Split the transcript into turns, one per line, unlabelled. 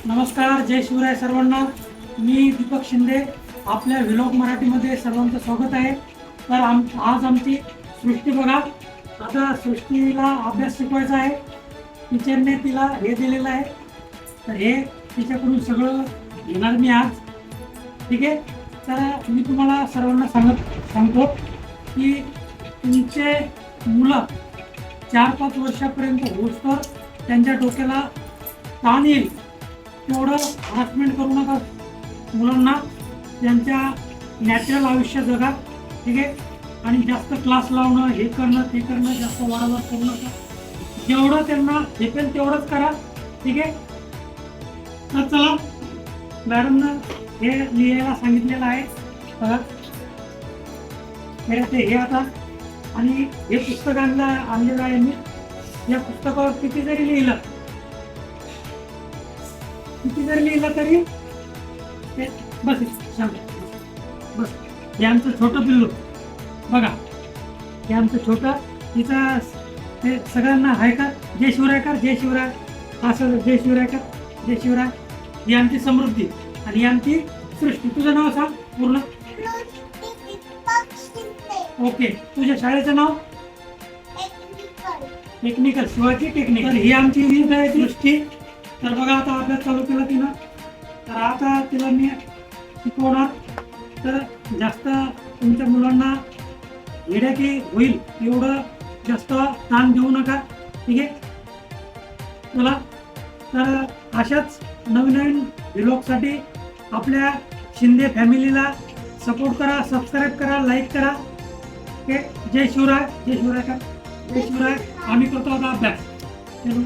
नमस्कार, जय शिवराय सर्वांना. मी दीपक शिंदे. आपल्या व्लॉग मराठीमध्ये सर्वांचं स्वागत आहे. तर आज आमची सृष्टी बघा. आता सृष्टीला अभ्यास शिकवायचा आहे. टीचरने तिला हे दिलेलं आहे, तर हे तिच्याकडून सगळं घेणार मी आज. ठीक आहे. तर मी तुम्हाला सर्वांना सांगतो की तुमचे मुलं 4-5 वर्षापर्यंत होईस्तोवर त्यांच्या डोक्याला ताण येईल तेवढं हरासमेंट करू नका मुलांना. त्यांच्या नॅचरल आयुष्य जगा. ठीक आहे. आणि जास्त क्लास लावणं, हे करणं ते करणं जास्त वारंवार करू नका. जेवढं त्यांना झेपेल तेवढंच करा. ठीक आहे. तर चला, मॅडमनं हे लिहायला सांगितलेलं आहे बघा. हे आता आणि हे पुस्तक आणलेलं आहे मी. या पुस्तकावर किती जरी लिहिलं तरी ते बस शांत बस. हे आमचं छोटं पिल्लू बघा. हे आमचं छोटं, तिचं ते सगळ्यांना आहे का जय शिवराय कर, जय शिवराय, असं जय शिवराय कर, जय शिवराय. ही आमची समृद्धी आणि ही आमची सृष्टी. तुझं नाव सांग पूर्ण. ओके. तुझ्या शाळेचं नाव टेक्निकल, शिवाजी टेक्निकल. तर ही आमची वीज आहे सृष्टी. तर बघा, आता अभ्यास चालू केला तिनं. तर आता तिला मी शिकवणार. तर जास्त तुमच्या मुलांना हेडेकी होईल एवढं जास्त ताण देऊ नका. ठीक आहे. चला, तर अशाच नवीन व्लॉगसाठी आपल्या शिंदे फॅमिलीला सपोर्ट करा, सबस्क्राईब करा, लाईक करा. ओके. जय शिवराय, जय शिवराय का, जय शिवराय. आम्ही करतो आता अभ्यास. चलो.